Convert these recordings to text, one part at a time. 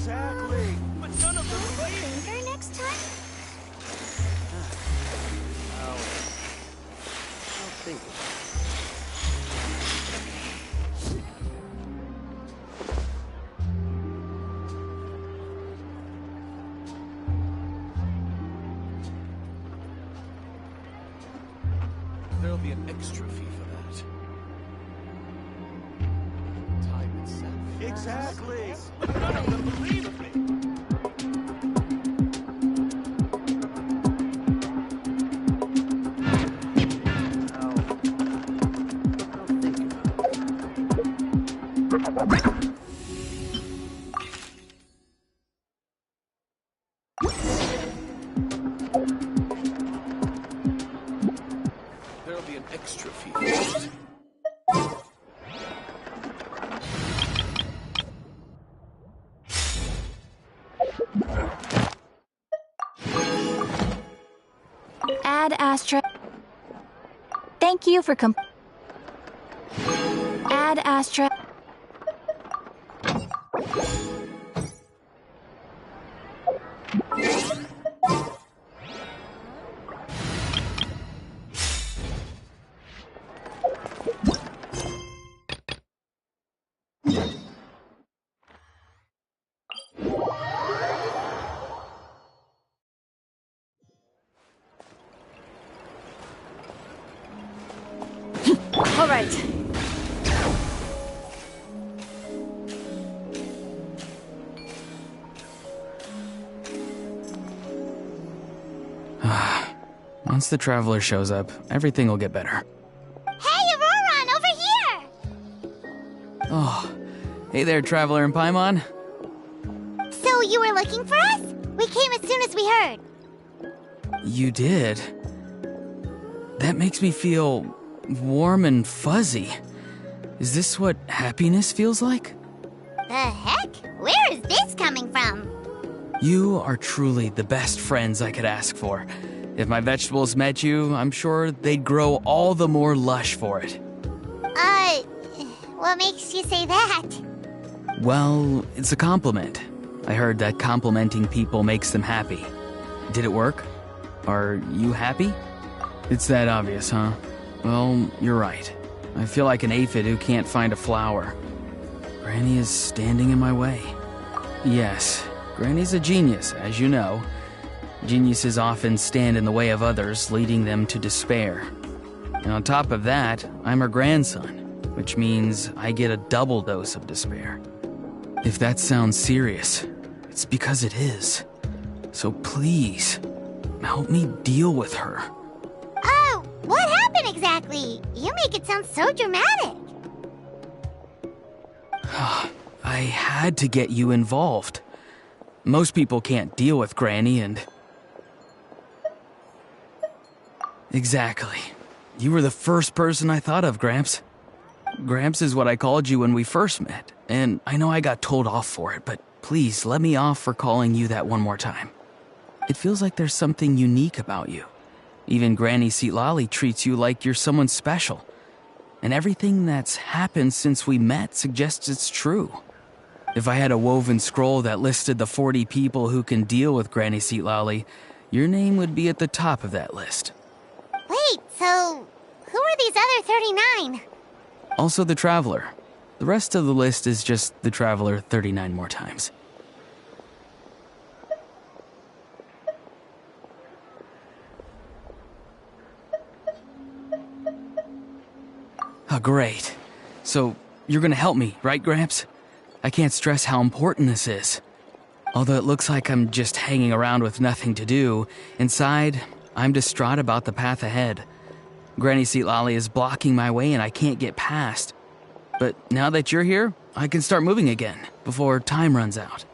Exactly. But none of them believe. Finger next time? I'll think. There'll be an extra fee for that. Time itself. Exactly. But none of them believe me. There'll be an extra fee for that. Add Astra. Thank you for Add Astra. All right. Once the traveler shows up, everything will get better. Hey, Auroron, over here! Oh, hey there, traveler in Paimon. So you were looking for us? We came as soon as we heard. You did? That makes me feel warm and fuzzy. Is this what happiness feels like? The heck? Where is this coming from? You are truly the best friends I could ask for. If my vegetables met you, I'm sure they'd grow all the more lush for it. What makes you say that? Well, it's a compliment. I heard that complimenting people makes them happy. Did it work? Are you happy? It's that obvious, huh? Well, you're right. I feel like an aphid who can't find a flower. Granny is standing in my way. Yes, Granny's a genius, as you know. Geniuses often stand in the way of others, leading them to despair. And on top of that, I'm her grandson, which means I get a double dose of despair. If that sounds serious, it's because it is. So please, help me deal with her. Oh, what happened exactly? You make it sound so dramatic. I had to get you involved. Most people can't deal with Granny and... Exactly. You were the first person I thought of, Gramps. Gramps is what I called you when we first met, and I know I got told off for it, but please let me off for calling you that one more time. It feels like there's something unique about you. Even Granny Seatlali treats you like you're someone special. And everything that's happened since we met suggests it's true. If I had a woven scroll that listed the 40 people who can deal with Granny Seatlali, your name would be at the top of that list. Wait, so who are these other 39? Also the Traveler. The rest of the list is just the Traveler 39 more times. Oh, great. So, you're gonna help me, right, Gramps? I can't stress how important this is. Although it looks like I'm just hanging around with nothing to do, inside, I'm distraught about the path ahead. Granny Seatlali is blocking my way and I can't get past. But now that you're here, I can start moving again, before time runs out.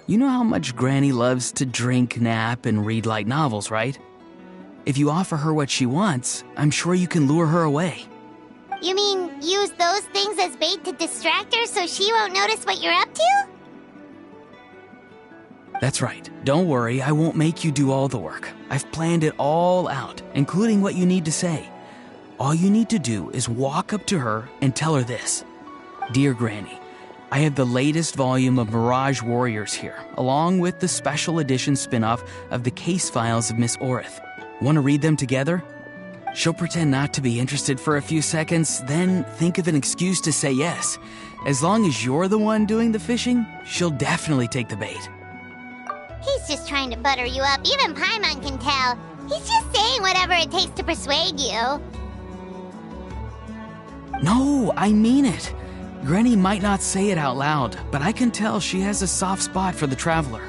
You know how much Granny loves to drink, nap, and read light novels, right? If you offer her what she wants, I'm sure you can lure her away. You mean use those things as bait to distract her so she won't notice what you're up to? That's right. Don't worry, I won't make you do all the work. I've planned it all out, including what you need to say. All you need to do is walk up to her and tell her this. Dear Granny, I have the latest volume of Mirage Warriors here, along with the special edition spin-off of the case files of Miss Orith. Want to read them together? She'll pretend not to be interested for a few seconds, then think of an excuse to say yes. As long as you're the one doing the fishing, she'll definitely take the bait. He's just trying to butter you up. Even Paimon can tell. He's just saying whatever it takes to persuade you. No, I mean it. Granny might not say it out loud, but I can tell she has a soft spot for the traveler.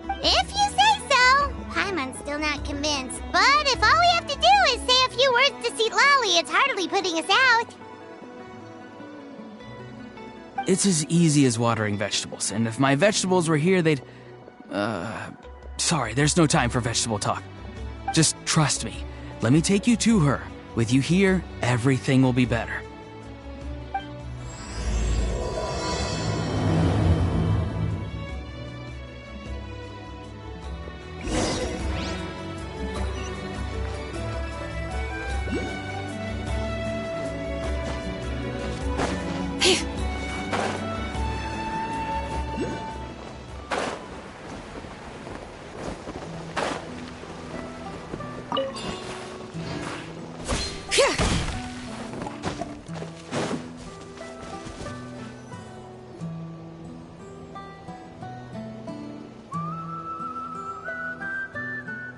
If you say so. Paimon's still not convinced. But if all we have to do is say a few words to Lolly, it's hardly putting us out. It's as easy as watering vegetables, and if my vegetables were here, they'd... Sorry, there's no time for vegetable talk. Just trust me. Let me take you to her. With you here, everything will be better.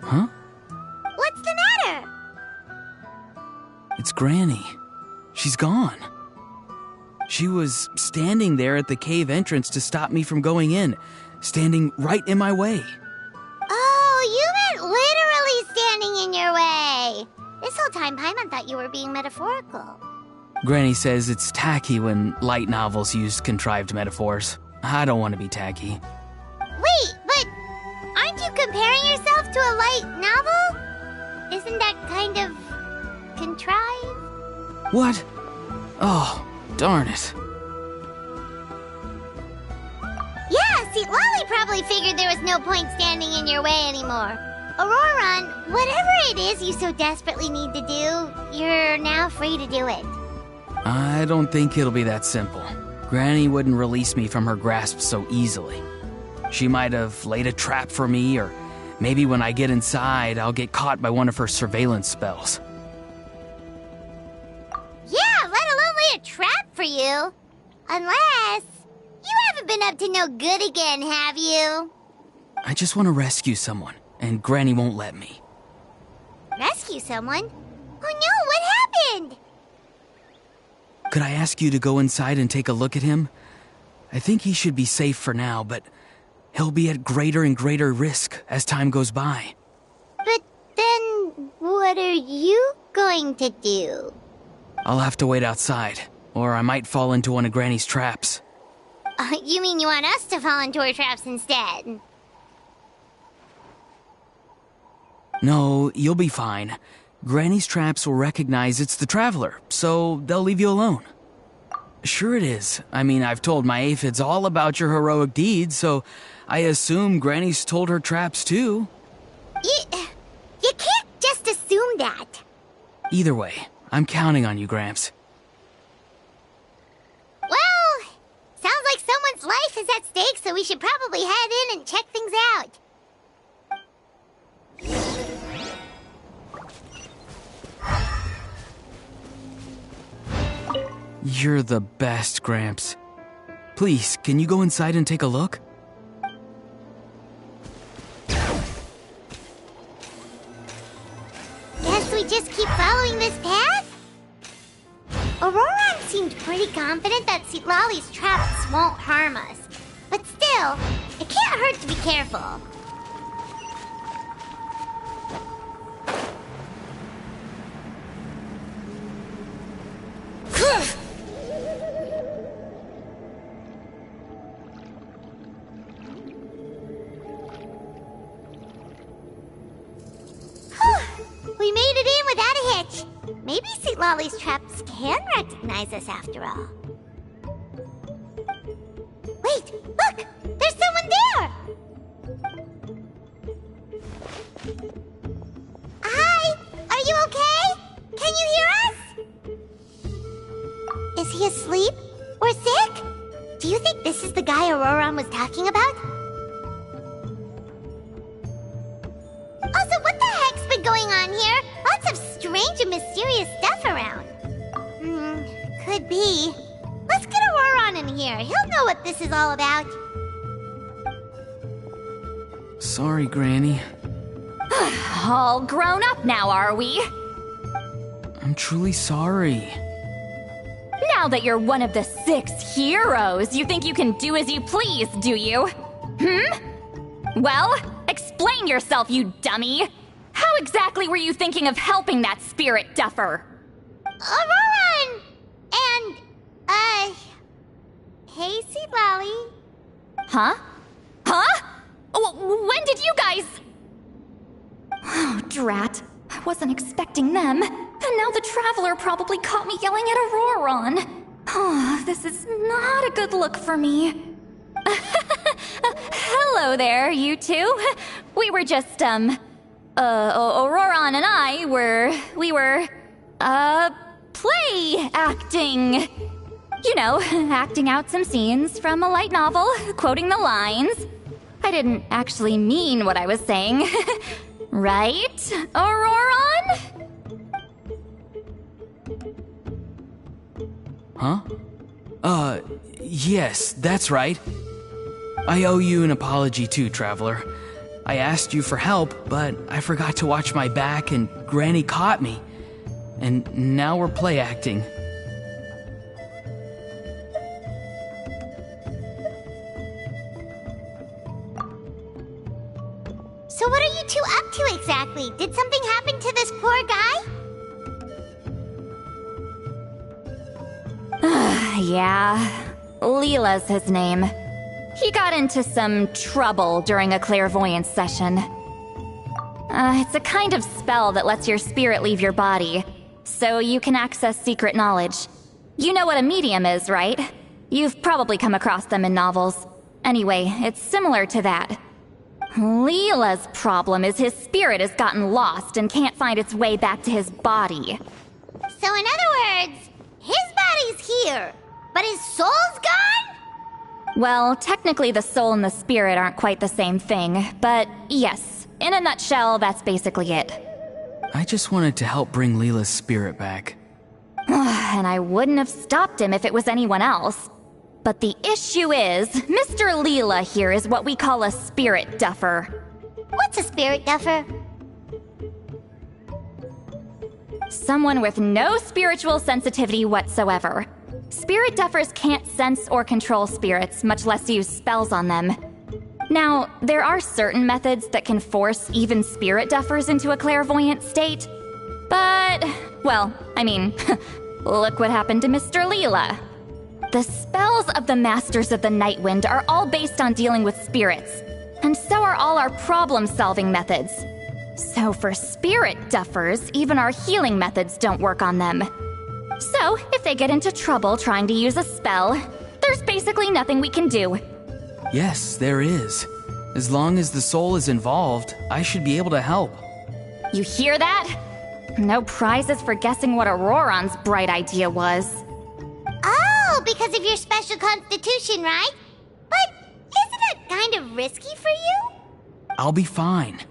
Huh? What's the matter? It's Granny. She's gone. She was standing there at the cave entrance to stop me from going in, standing right in my way. Oh, you meant literally standing in your way. This whole time, Paimon thought you were being metaphorical. Granny says it's tacky when light novels use contrived metaphors. I don't want to be tacky. Wait, but aren't you comparing yourself to a light novel? Isn't that kind of contrived? What? Oh, darn it. Yeah, see, Lolly probably figured there was no point standing in your way anymore. Auroron, whatever it is you so desperately need to do, you're now free to do it. I don't think it'll be that simple. Granny wouldn't release me from her grasp so easily. She might have laid a trap for me, or maybe when I get inside, I'll get caught by one of her surveillance spells. Yeah, let alone lay a trap for you. Unless you haven't been up to no good again, have you? I just want to rescue someone, and Granny won't let me. Rescue someone? Oh no, what happened? Could I ask you to go inside and take a look at him? I think he should be safe for now, but he'll be at greater and greater risk as time goes by. But then, what are you going to do? I'll have to wait outside, or I might fall into one of Granny's traps. You mean you want us to fall into her traps instead? No, you'll be fine. Granny's traps will recognize it's the traveler, so they'll leave you alone. Sure it is. I mean, I've told my aphids all about your heroic deeds, so I assume Granny's told her traps too. You can't just assume that. Either way, I'm counting on you, Gramps. Well, sounds like someone's life is at stake, so we should probably head in and check things out. You're the best, Gramps. Please, can you go inside and take a look? Guess we just keep following this path? Auroron seemed pretty confident that Lolly's traps won't harm us. But still, it can't hurt to be careful. We made it in without a hitch. Maybe St. Lolly's traps can recognize us after all. Wait, look! There's someone there! Hi! Are you okay? Can you hear us? Is he asleep? Or sick? Do you think thinking about? Also, what the heck's been going on here? Lots of strange and mysterious stuff around. Could be. Let's get Auroron in here. He'll know what this is all about. Sorry, Granny. All grown up now, are we? I'm truly sorry. Now that you're one of the 6 heroes, you think you can do as you please, do you? Well, explain yourself, you dummy! How exactly were you thinking of helping that spirit duffer? Auroron! And, hey, Seed Lolly. Huh? When did you guys... Oh, drat. I wasn't expecting them. And now the Traveler probably caught me yelling at Auroron. Oh, this is not a good look for me. Hello there, you two. We were just, Auroron and I we were, play acting. You know, acting out some scenes from a light novel, quoting the lines. I didn't actually mean what I was saying. Right, Auroron? Huh? Yes, that's right. I owe you an apology too, Traveler. I asked you for help, but I forgot to watch my back and Granny caught me. And now we're play acting. So what are you two up to exactly? Did something happen to this poor guy? Yeah, Leela's his name. He got into some trouble during a clairvoyance session. It's a kind of spell that lets your spirit leave your body, so you can access secret knowledge. You know what a medium is, right? You've probably come across them in novels. Anyway, it's similar to that. Leela's problem is his spirit has gotten lost and can't find its way back to his body. So in other words, his body's here, but his soul's gone? Well, technically the soul and the spirit aren't quite the same thing, but yes, in a nutshell, that's basically it. I just wanted to help bring Leela's spirit back. And I wouldn't have stopped him if it was anyone else. But the issue is, Mr. Leela here is what we call a spirit duffer. What's a spirit duffer? Someone with no spiritual sensitivity whatsoever. Spirit duffers can't sense or control spirits, much less use spells on them. Now, there are certain methods that can force even spirit duffers into a clairvoyant state. But, well, I mean, look what happened to Mr. Leela. The spells of the Masters of the Nightwind are all based on dealing with spirits, and so are all our problem-solving methods. So for spirit duffers, even our healing methods don't work on them. So, if they get into trouble trying to use a spell, there's basically nothing we can do. Yes, there is. As long as the soul is involved, I should be able to help. You hear that? No prizes for guessing what Auroron's bright idea was. Oh, because of your special constitution, right? But isn't that kind of risky for you? I'll be fine.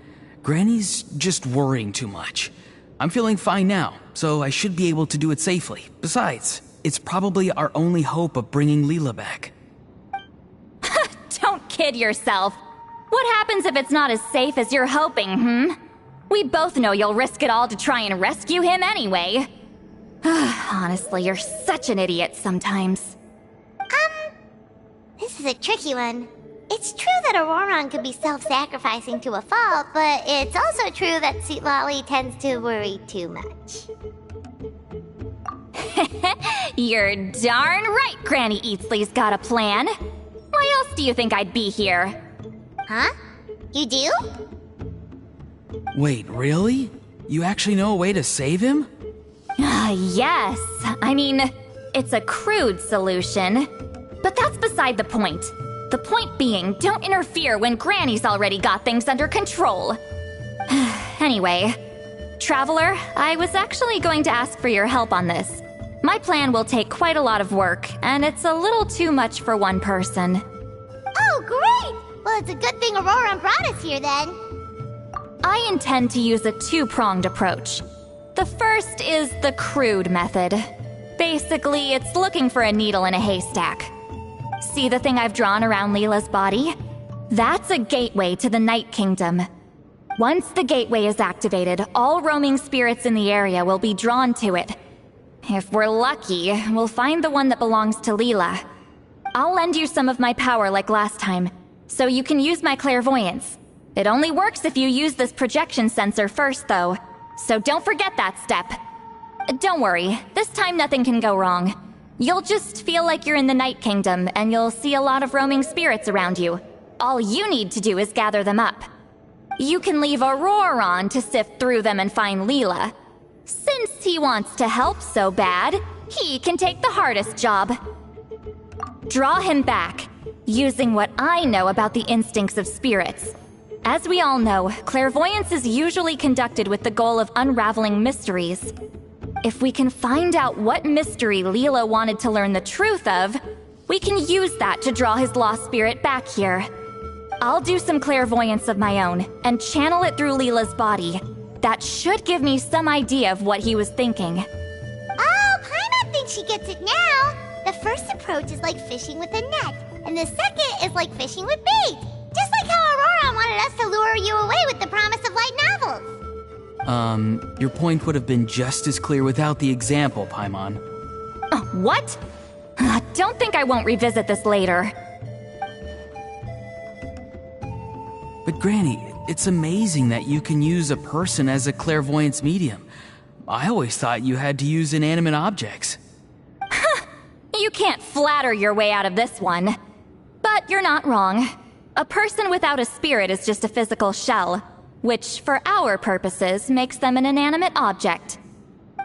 Granny's just worrying too much. I'm feeling fine now, so I should be able to do it safely. Besides, it's probably our only hope of bringing Leela back. Don't kid yourself. What happens if it's not as safe as you're hoping, We both know you'll risk it all to try and rescue him anyway. Honestly, you're such an idiot sometimes. This is a tricky one. It's true that Auroron could be self-sacrificing to a fault, but it's also true that Sweet Lolly tends to worry too much. You're darn right Granny Eatsley's got a plan. Why else do you think I'd be here? Huh? You do? Wait, really? You actually know a way to save him? Yes. I mean, it's a crude solution. But that's beside the point. The point being, don't interfere when Granny's already got things under control. Anyway, Traveler, I was actually going to ask for your help on this. My plan will take quite a lot of work, and it's a little too much for one person. Oh, great! Well, it's a good thing Aurora brought us here then. I intend to use a two-pronged approach. The first is the crude method. Basically, it's looking for a needle in a haystack. See the thing I've drawn around Leela's body? That's a gateway to the Night Kingdom. Once the gateway is activated, all roaming spirits in the area will be drawn to it. If we're lucky, we'll find the one that belongs to Leela. I'll lend you some of my power like last time, so you can use my clairvoyance. It only works if you use this projection sensor first, though, so don't forget that step. Don't worry, this time nothing can go wrong. You'll just feel like you're in the Night Kingdom, and you'll see a lot of roaming spirits around you. All you need to do is gather them up. You can leave Auroron to sift through them and find Leela. Since he wants to help so bad, he can take the hardest job. Draw him back, using what I know about the instincts of spirits. As we all know, clairvoyance is usually conducted with the goal of unraveling mysteries. If we can find out what mystery Leela wanted to learn the truth of, we can use that to draw his lost spirit back here. I'll do some clairvoyance of my own and channel it through Leela's body. That should give me some idea of what he was thinking. Oh, Paimon thinks she gets it now. The first approach is like fishing with a net, and the second is like fishing with bait. Just like how Aurora wanted us to lure you away with the promise of light novels. Your point would have been just as clear without the example, Paimon. What? Don't think I won't revisit this later. But Granny, it's amazing that you can use a person as a clairvoyance medium. I always thought you had to use inanimate objects. You can't flatter your way out of this one. But you're not wrong. A person without a spirit is just a physical shell, which, for our purposes, makes them an inanimate object.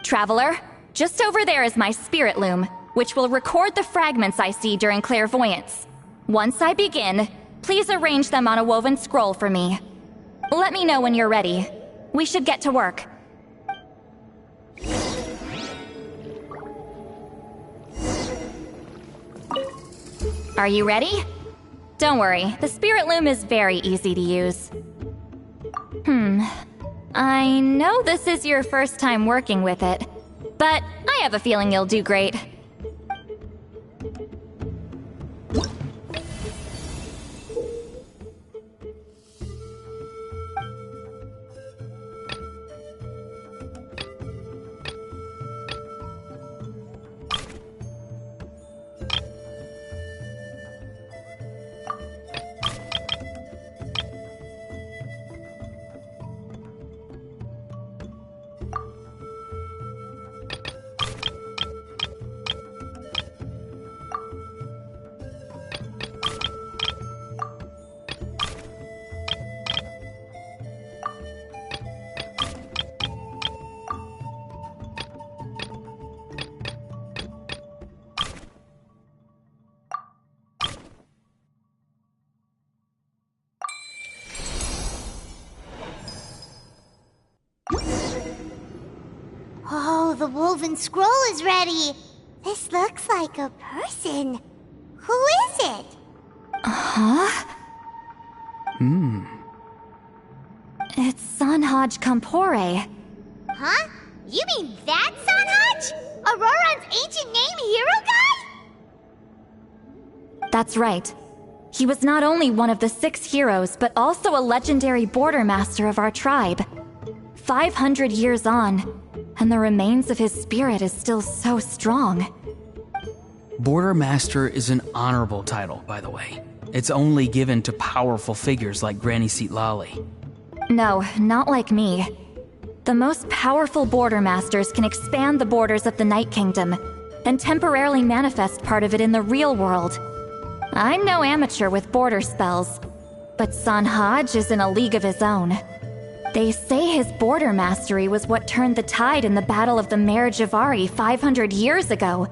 Traveler, just over there is my spirit loom, which will record the fragments I see during clairvoyance. Once I begin, please arrange them on a woven scroll for me. Let me know when you're ready. We should get to work. Are you ready? Don't worry, the spirit loom is very easy to use. I know this is your first time working with it, but I have a feeling you'll do great. Oh, the woven scroll is ready. This looks like a person. Who is it? It's Sanhaj Kampore. Huh? You mean that Sanhaj? Auroron's ancient name hero guy? That's right. He was not only one of the 6 heroes, but also a legendary border master of our tribe. 500 years on, and the remains of his spirit is still so strong. Border Master is an honorable title, by the way. It's only given to powerful figures like Granny Seatlali. No, not like me. The most powerful border masters can expand the borders of the Night Kingdom and temporarily manifest part of it in the real world. I'm no amateur with border spells, but Sanhaj is in a league of his own. They say his border mastery was what turned the tide in the Battle of the Mare Javari 500 years ago.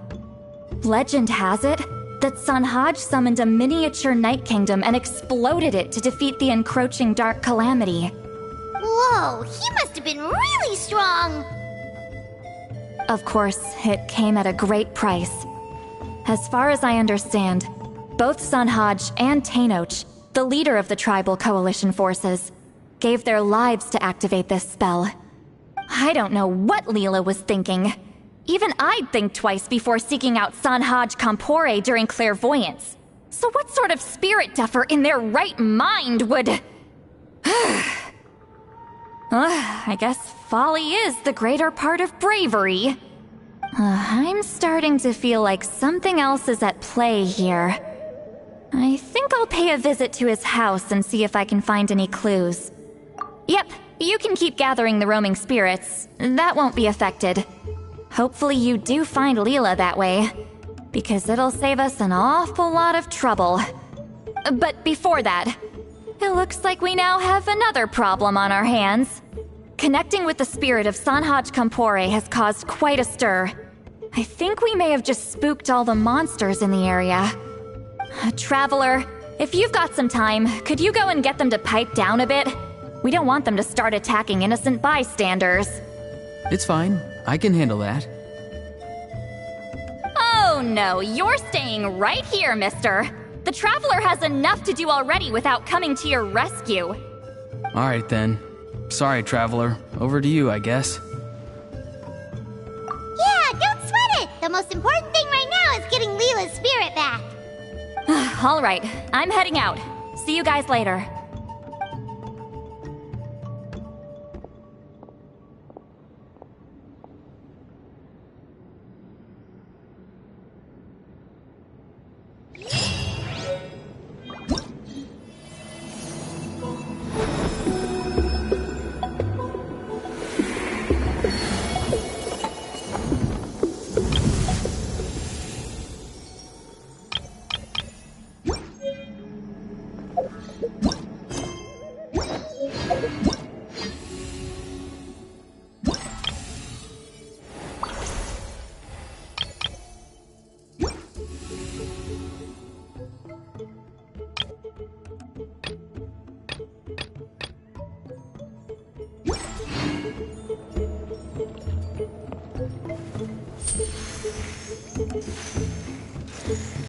Legend has it that Sanhaj summoned a miniature Night Kingdom and exploded it to defeat the encroaching Dark Calamity. Whoa, he must have been really strong! Of course, it came at a great price. As far as I understand, Both Sunhaj and Tainoch, the leader of the tribal coalition forces, gave their lives to activate this spell. I don't know what Leela was thinking. Even I'd think twice before seeking out Sanhaj Kampore during clairvoyance. So what sort of spirit duffer in their right mind would... I guess folly is the greater part of bravery. I'm starting to feel like something else is at play here. I think I'll pay a visit to his house and see if I can find any clues. Yep, you can keep gathering the roaming spirits. That won't be affected. Hopefully you do find Leela that way, because it'll save us an awful lot of trouble. But before that, it looks like we now have another problem on our hands. Connecting with the spirit of Sanhaj Kampore has caused quite a stir. I think we may have just spooked all the monsters in the area. Traveler, if you've got some time, could you go and get them to pipe down a bit? We don't want them to start attacking innocent bystanders. It's fine. I can handle that. Oh no, you're staying right here, mister. The Traveler has enough to do already without coming to your rescue. Alright then. Sorry, Traveler. Over to you, I guess. Yeah, don't sweat it! The most important thing right now is getting Leela's spirit back. Alright, I'm heading out. See you guys later.